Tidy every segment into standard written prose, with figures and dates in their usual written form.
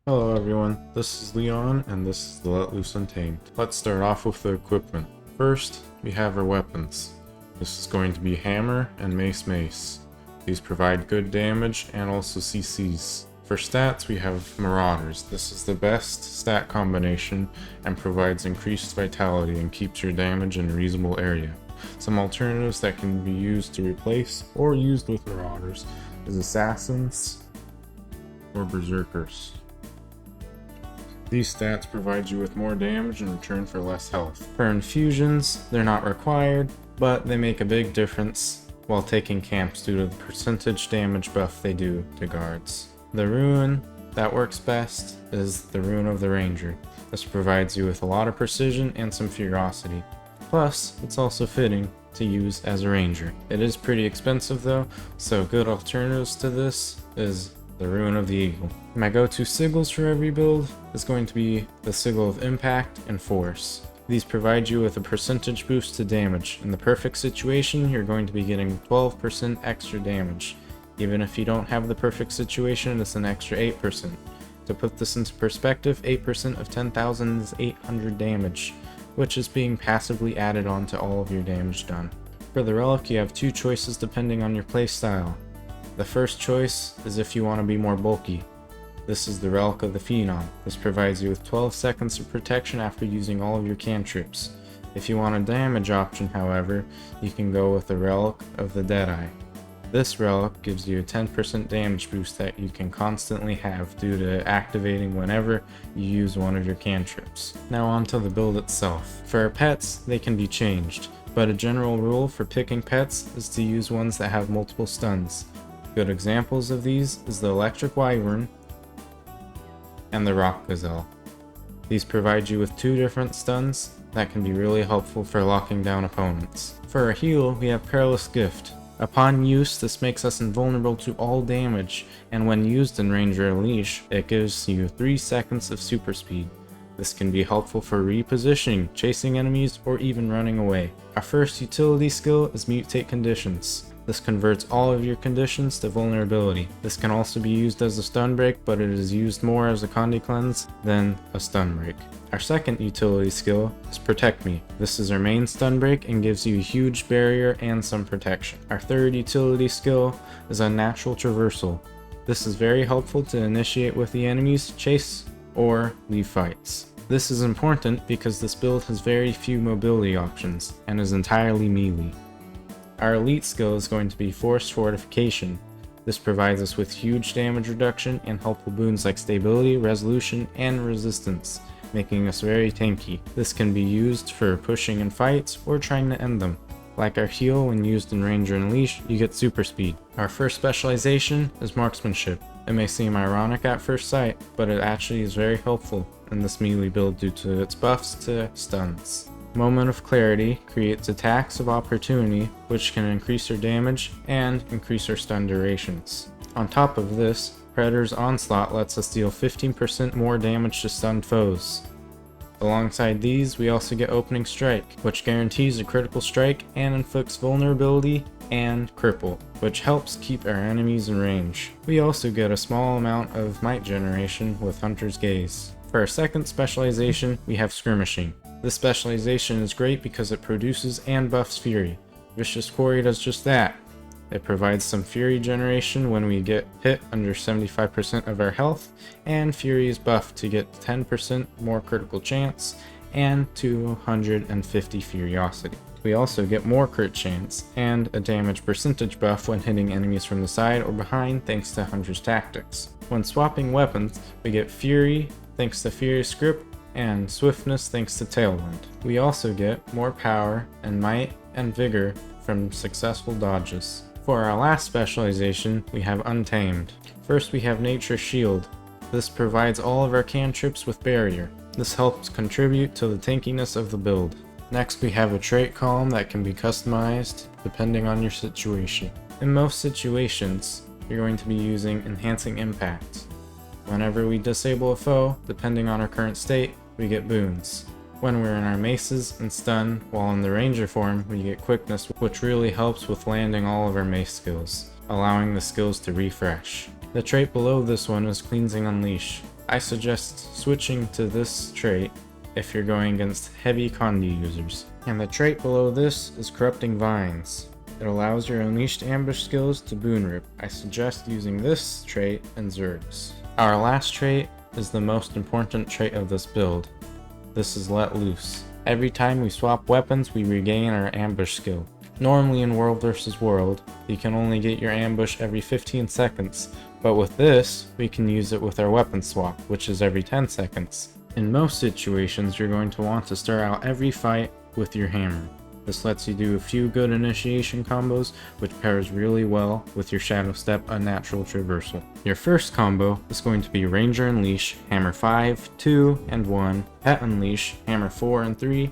Hello everyone, this is Leon and this is the Let Loose Untamed. Let's start off with the equipment. First, we have our weapons. This is going to be Hammer and Mace. These provide good damage and also CCs. For stats, we have Marauders. This is the best stat combination and provides increased vitality and keeps your damage in a reasonable area. Some alternatives that can be used to replace or used with Marauders is Assassins or Berserkers. These stats provide you with more damage in return for less health. For infusions, they're not required, but they make a big difference while taking camps due to the percentage damage buff they do to guards. The rune that works best is the Rune of the Ranger. This provides you with a lot of precision and some ferocity. Plus, it's also fitting to use as a ranger. It is pretty expensive though, so good alternatives to this is the Rune of the Eagle. My go-to sigils for every build is going to be the Sigil of Impact and Force. These provide you with a percentage boost to damage. In the perfect situation, you're going to be getting 12% extra damage. Even if you don't have the perfect situation, it's an extra 8%. To put this into perspective, 8% of 10,000 is 800 damage, which is being passively added on to all of your damage done. For the Relic, you have two choices depending on your playstyle. The first choice is if you want to be more bulky. This is the Relic of the Phenom. This provides you with 12 seconds of protection after using all of your cantrips. If you want a damage option, however, you can go with the Relic of the Deadeye. This relic gives you a 10% damage boost that you can constantly have due to activating whenever you use one of your cantrips. Now onto the build itself. For our pets, they can be changed, but a general rule for picking pets is to use ones that have multiple stuns. Good examples of these is the Electric Wyvern and the Rock Gazelle. These provide you with two different stuns that can be really helpful for locking down opponents. For a heal, we have Perilous Gift. Upon use, this makes us invulnerable to all damage, and when used in Ranger Unleash, it gives you 3 seconds of super speed. This can be helpful for repositioning, chasing enemies, or even running away. Our first utility skill is Mutate Conditions. This converts all of your conditions to vulnerability. This can also be used as a stun break, but it is used more as a Condi Cleanse than a stun break. Our second utility skill is Protect Me. This is our main stun break and gives you a huge barrier and some protection. Our third utility skill is Unnatural Traversal. This is very helpful to initiate with the enemies, chase, or leave fights. This is important because this build has very few mobility options and is entirely melee. Our elite skill is going to be Forced Fortification. This provides us with huge damage reduction and helpful boons like stability, resolution, and resistance, making us very tanky. This can be used for pushing in fights or trying to end them. Like our heal, when used in Ranger Unleash, you get super speed. Our first specialization is Marksmanship. It may seem ironic at first sight, but it actually is very helpful in this melee build due to its buffs to stuns. Moment of Clarity creates attacks of opportunity, which can increase your damage and increase our stun durations. On top of this, Predator's Onslaught lets us deal 15% more damage to stunned foes. Alongside these, we also get Opening Strike, which guarantees a critical strike and inflicts vulnerability and cripple, which helps keep our enemies in range. We also get a small amount of might generation with Hunter's Gaze. For our second specialization, we have Skirmishing. This specialization is great because it produces and buffs Fury. Vicious Quarry does just that. It provides some Fury generation when we get hit under 75% of our health, and Fury is buffed to get 10% more critical chance and 250 Furiosity. We also get more crit chance and a damage percentage buff when hitting enemies from the side or behind thanks to Hunter's Tactics. When swapping weapons, we get Fury thanks to Furious Grip and Swiftness thanks to Tailwind. We also get more power and might and vigor from successful dodges. For our last specialization, we have Untamed. First we have Nature's Shield. This provides all of our cantrips with barrier. This helps contribute to the tankiness of the build. Next we have a trait column that can be customized depending on your situation. In most situations, you're going to be using Enhancing Impact. Whenever we disable a foe, depending on our current state, we get boons. When we're in our maces and stun, while in the ranger form, we get quickness, which really helps with landing all of our mace skills, allowing the skills to refresh. The trait below this one is Cleansing Unleash. I suggest switching to this trait if you're going against heavy Condi users. And the trait below this is Corrupting Vines. It allows your unleashed ambush skills to boon rip. I suggest using this trait in Zergs. Our last trait is the most important trait of this build. This is Let Loose. Every time we swap weapons, we regain our ambush skill. Normally in World vs. World, you can only get your ambush every 15 seconds, but with this, we can use it with our weapon swap, which is every 10 seconds. In most situations, you're going to want to start out every fight with your hammer. This lets you do a few good initiation combos, which pairs really well with your Shadow Step Unnatural Traversal. Your first combo is going to be Ranger Unleash, Hammer 5, 2, and 1, Pet Unleash, Hammer 4 and 3,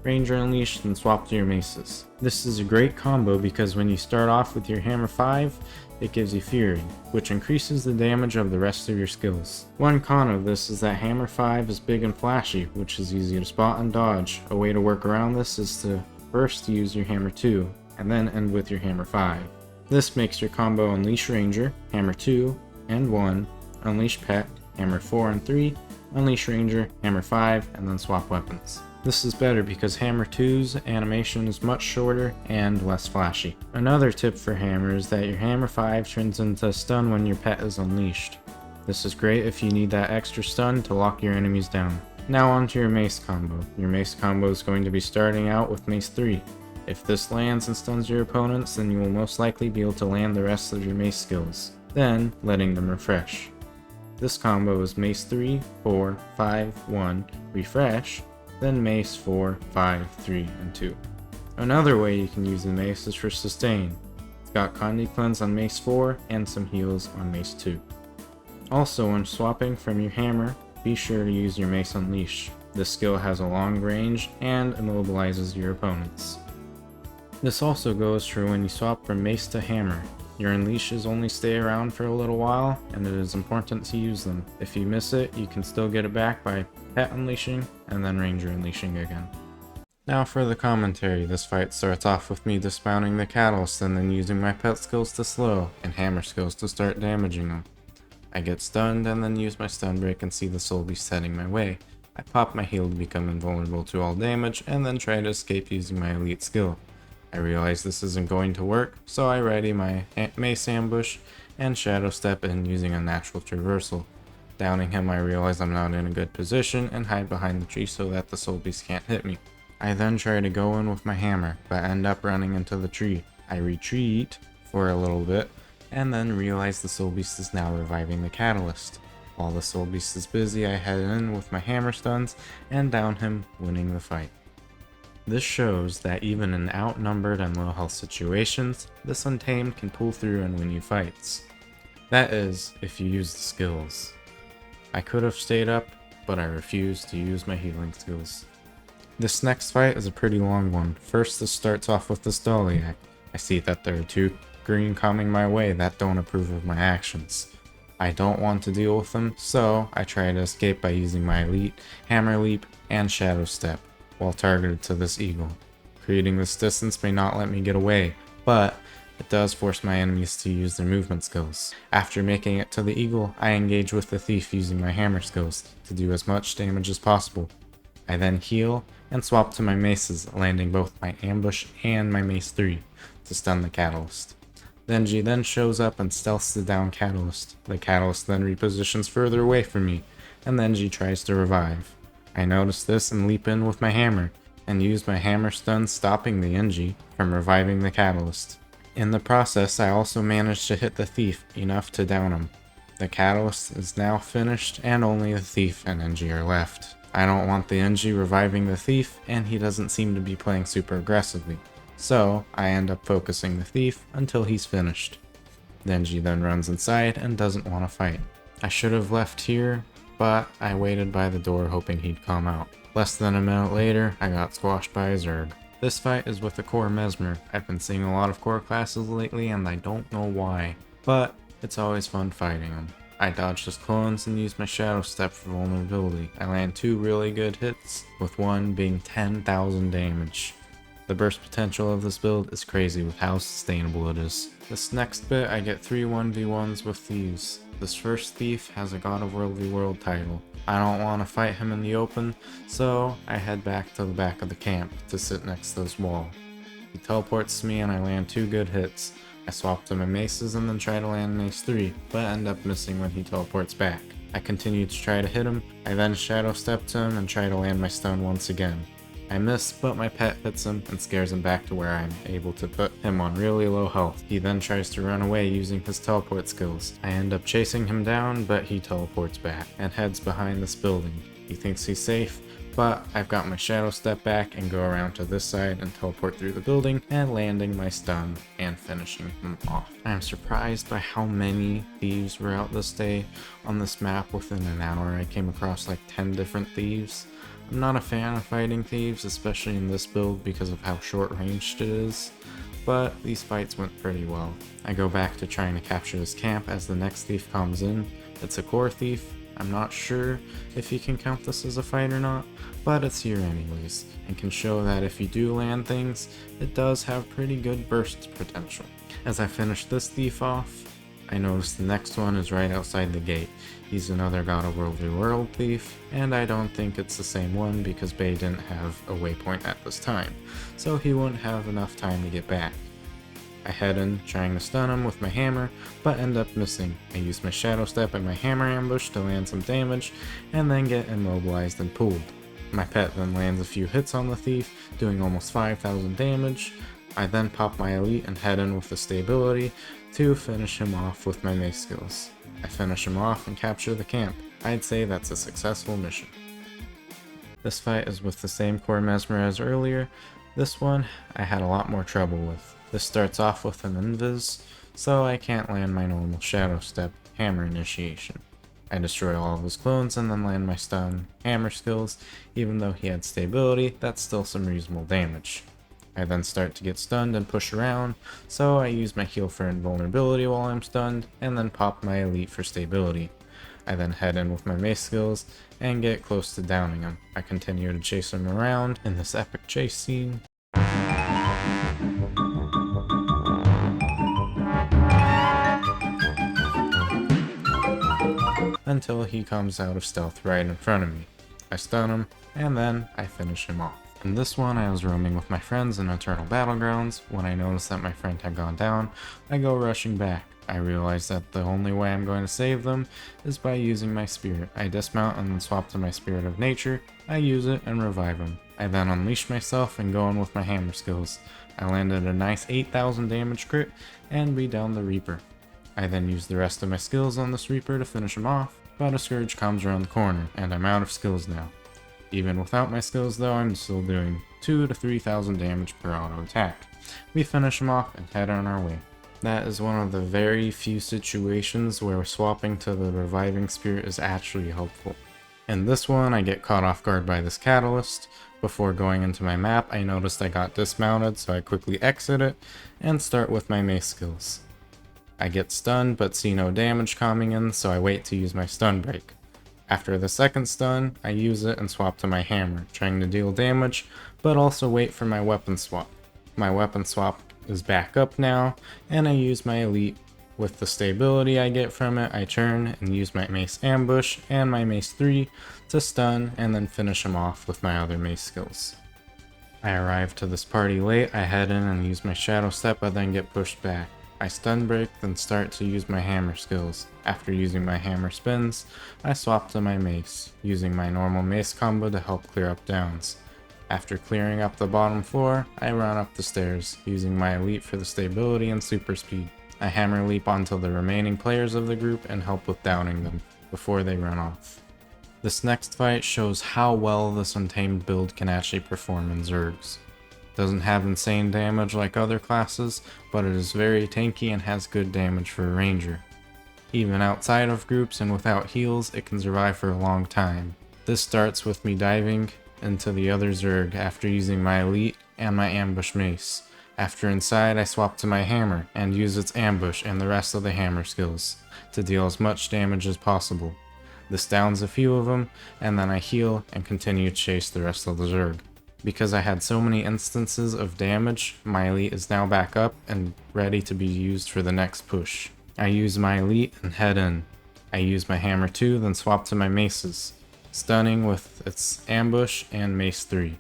Ranger Unleash, then swap to your Maces. This is a great combo because when you start off with your Hammer 5, it gives you Fury, which increases the damage of the rest of your skills. One con of this is that Hammer 5 is big and flashy, which is easy to spot and dodge. A way to work around this is to first use your Hammer 2, and then end with your Hammer 5. This makes your combo Unleash Ranger, Hammer 2 and 1, Unleash Pet, Hammer 4 and 3, Unleash Ranger, Hammer 5, and then swap weapons. This is better because Hammer 2's animation is much shorter and less flashy. Another tip for Hammer is that your Hammer 5 turns into stun when your pet is unleashed. This is great if you need that extra stun to lock your enemies down. Now onto your Mace combo. Your Mace combo is going to be starting out with Mace 3. If this lands and stuns your opponents, then you will most likely be able to land the rest of your Mace skills, then letting them refresh. This combo is Mace 3, 4, 5, 1, refresh, then Mace 4, 5, 3, and 2. Another way you can use the Mace is for sustain. It's got Condi Cleanse on Mace 4 and some heals on Mace 2. Also, when swapping from your hammer, be sure to use your Mace Unleash. This skill has a long range and immobilizes your opponents. This also goes for when you swap from Mace to Hammer. Your Unleashes only stay around for a little while, and it is important to use them. If you miss it, you can still get it back by Pet Unleashing and then Ranger Unleashing again. Now for the commentary. This fight starts off with me dismounting the Catalyst and then using my pet skills to slow, and hammer skills to start damaging them. I get stunned and then use my stun break and see the soul beast heading my way. I pop my heal to become invulnerable to all damage and then try to escape using my elite skill. I realize this isn't going to work, so I ready my Mace ambush and Shadow Step in using Unnatural Traversal. Downing him, I realize I'm not in a good position and hide behind the tree so that the soul beast can't hit me. I then try to go in with my hammer, but end up running into the tree. I retreat for a little bit, and then realize the soul beast is now reviving the Catalyst. While the soul beast is busy, I head in with my hammer stuns and down him, winning the fight. This shows that even in outnumbered and low health situations, this Untamed can pull through and win you fights. That is, if you use the skills. I could have stayed up, but I refused to use my healing skills. This next fight is a pretty long one. First, this starts off with the Stoliac. I see that there are two green coming my way that don't approve of my actions. I don't want to deal with them, so I try to escape by using my elite, Hammer Leap, and Shadow Step, while targeted to this eagle. Creating this distance may not let me get away, but it does force my enemies to use their movement skills. After making it to the eagle, I engage with the thief using my hammer skills to do as much damage as possible. I then heal and swap to my maces, landing both my ambush and my Mace 3 to stun the Catalyst. Denji then shows up and stealths the down Catalyst. The Catalyst then repositions further away from me, and Denji tries to revive. I notice this and leap in with my hammer, and use my hammer stun stopping the Denji from reviving the Catalyst. In the process, I also managed to hit the thief enough to down him. The Catalyst is now finished, and only the thief and Denji are left. I don't want the Denji reviving the thief, and he doesn't seem to be playing super aggressively. So, I end up focusing the thief until he's finished. Denji then runs inside and doesn't want to fight. I should have left here, but I waited by the door hoping he'd come out. Less than a minute later, I got squashed by a Zerg. This fight is with the core Mesmer. I've been seeing a lot of core classes lately and I don't know why, but it's always fun fighting him. I dodged his clones and used my Shadow Step for vulnerability. I land 2 really good hits, with one being 10,000 damage. The burst potential of this build is crazy with how sustainable it is. This next bit, I get 3 1v1s with thieves. This first thief has a God of Worldly World title. I don't want to fight him in the open, so I head back to the back of the camp to sit next to this wall. He teleports to me and I land 2 good hits. I swap to my maces and then try to land mace 3, but end up missing when he teleports back. I continue to try to hit him, I then shadow step to him and try to land my stun once again. I miss, but my pet hits him and scares him back to where I'm able to put him on really low health. He then tries to run away using his teleport skills. I end up chasing him down, but he teleports back and heads behind this building. He thinks he's safe, but I've got my shadow step back and go around to this side and teleport through the building and landing my stun and finishing him off. I am surprised by how many thieves were out this day. On this map within an hour I came across like 10 different thieves. I'm not a fan of fighting thieves, especially in this build because of how short ranged it is, but these fights went pretty well. I go back to trying to capture this camp as the next thief comes in. It's a core thief. I'm not sure if you can count this as a fight or not, but it's here anyways, and can show that if you do land things, it does have pretty good burst potential. As I finish this thief off, I notice the next one is right outside the gate. He's another God of Worldly World thief, and I don't think it's the same one because Bay didn't have a waypoint at this time, so he wouldn't have enough time to get back. I head in trying to stun him with my hammer, but end up missing. I use my shadow step and my hammer ambush to land some damage, and then get immobilized and pulled. My pet then lands a few hits on the thief, doing almost 5,000 damage. I then pop my elite and head in with the stability to finish him off with my mace skills. I finish him off and capture the camp. I'd say that's a successful mission. This fight is with the same core mesmer as earlier. This one I had a lot more trouble with. This starts off with an invis, so I can't land my normal shadow step hammer initiation. I destroy all of his clones and then land my stun hammer skills. Even though he had stability, that's still some reasonable damage. I then start to get stunned and push around, so I use my heal for invulnerability while I'm stunned, and then pop my elite for stability. I then head in with my mace skills and get close to downing him. I continue to chase him around in this epic chase scene. Until he comes out of stealth right in front of me. I stun him, and then I finish him off. In this one, I was roaming with my friends in Eternal Battlegrounds. When I noticed that my friend had gone down, I go rushing back. I realize that the only way I'm going to save them is by using my spirit. I dismount and then swap to my Spirit of Nature. I use it and revive him. I then unleash myself and go in with my hammer skills. I landed a nice 8,000 damage crit and beat down the Reaper. I then use the rest of my skills on this Reaper to finish him off, but a Scourge comes around the corner and I'm out of skills now. Even without my skills though, I'm still doing 2,000 to 3,000 damage per auto attack. We finish him off and head on our way. That is one of the very few situations where swapping to the reviving spirit is actually helpful. In this one, I get caught off guard by this catalyst. Before going into my map, I noticed I got dismounted, so I quickly exit it and start with my mace skills. I get stunned but see no damage coming in, so I wait to use my stun break. After the second stun, I use it and swap to my hammer, trying to deal damage, but also wait for my weapon swap. My weapon swap is back up now, and I use my elite. With the stability I get from it, I turn and use my mace ambush and my mace 3 to stun and then finish him off with my other mace skills. I arrive to this party late, I head in and use my shadow step, but then get pushed back. I stun break, then start to use my hammer skills. After using my hammer spins, I swap to my mace, using my normal mace combo to help clear up downs. After clearing up the bottom floor, I run up the stairs, using my elite for the stability and super speed. I hammer leap onto the remaining players of the group and help with downing them before they run off. This next fight shows how well this Untamed build can actually perform in Zergs. Doesn't have insane damage like other classes, but it is very tanky and has good damage for a ranger. Even outside of groups and without heals, it can survive for a long time. This starts with me diving into the other Zerg after using my elite and my ambush mace. After inside, I swap to my hammer and use its ambush and the rest of the hammer skills to deal as much damage as possible. This downs a few of them, and then I heal and continue to chase the rest of the Zerg. Because I had so many instances of damage, my elite is now back up and ready to be used for the next push. I use my elite and head in. I use my hammer 2, then swap to my maces, stunning with its ambush and mace 3,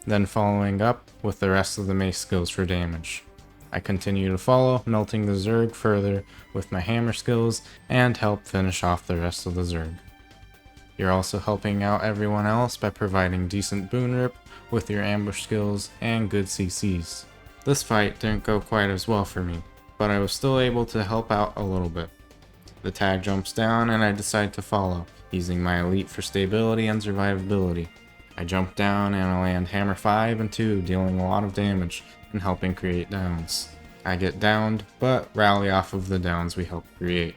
then following up with the rest of the mace skills for damage. I continue to follow, melting the Zerg further with my hammer skills and help finish off the rest of the Zerg. You're also helping out everyone else by providing decent boon rip with your ambush skills and good CCs. This fight didn't go quite as well for me, but I was still able to help out a little bit. The tag jumps down and I decide to follow, using my elite for stability and survivability. I jump down and I land hammer 5 and 2, dealing a lot of damage and helping create downs. I get downed, but rally off of the downs we help create.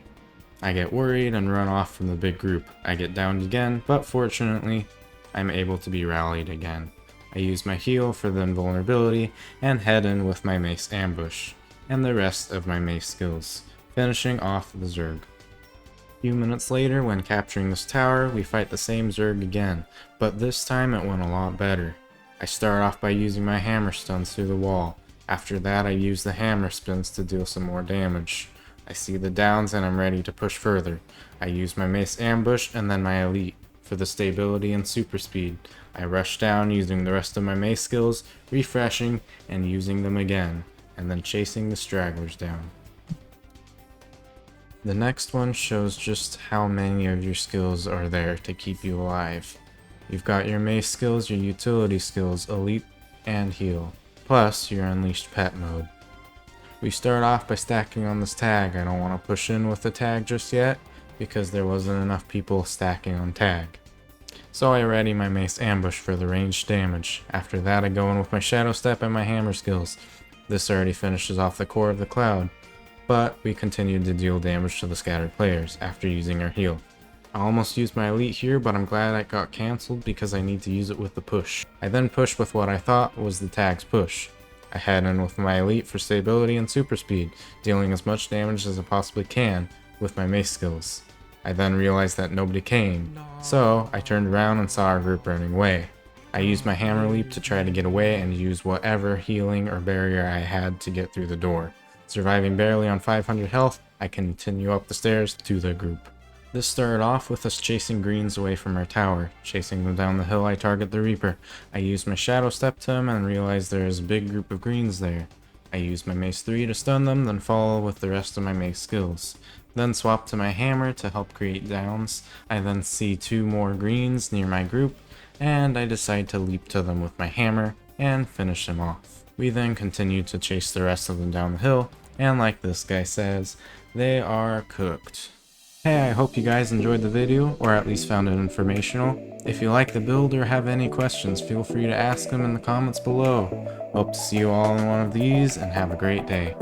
I get worried and run off from the big group. I get downed again, but fortunately, I'm able to be rallied again. I use my heal for the invulnerability and head in with my mace ambush, and the rest of my mace skills, finishing off the Zerg. A few minutes later, when capturing this tower, we fight the same Zerg again, but this time it went a lot better. I start off by using my hammer stuns through the wall. After that, I use the hammer spins to deal some more damage. I see the downs and I'm ready to push further. I use my mace ambush and then my elite for the stability and super speed. I rush down using the rest of my mace skills, refreshing and using them again, and then chasing the stragglers down. The next one shows just how many of your skills are there to keep you alive. You've got your mace skills, your utility skills, elite, and heal, plus your unleashed pet mode. We start off by stacking on this tag. I don't want to push in with the tag just yet, because there wasn't enough people stacking on tag. So I ready my mace ambush for the ranged damage. After that I go in with my shadow step and my hammer skills. This already finishes off the core of the cloud, but we continued to deal damage to the scattered players after using our heal. I almost used my elite here, but I'm glad it got cancelled because I need to use it with the push. I then pushed with what I thought was the tag's push. I head in with my elite for stability and super speed, dealing as much damage as I possibly can with my mace skills. I then realized that nobody came, so I turned around and saw our group running away. I used my hammer leap to try to get away and use whatever healing or barrier I had to get through the door. Surviving barely on 500 health, I continue up the stairs to the group. This started off with us chasing greens away from our tower. Chasing them down the hill, I target the Reaper. I use my shadow step to him and realize there is a big group of greens there. I use my mace 3 to stun them, then follow with the rest of my mace skills. Then swap to my hammer to help create downs. I then see 2 more greens near my group, and I decide to leap to them with my hammer and finish them off. We then continue to chase the rest of them down the hill, and like this guy says, they are cooked. Hey, I hope you guys enjoyed the video, or at least found it informational. If you like the build or have any questions, feel free to ask them in the comments below. Hope to see you all in one of these, and have a great day.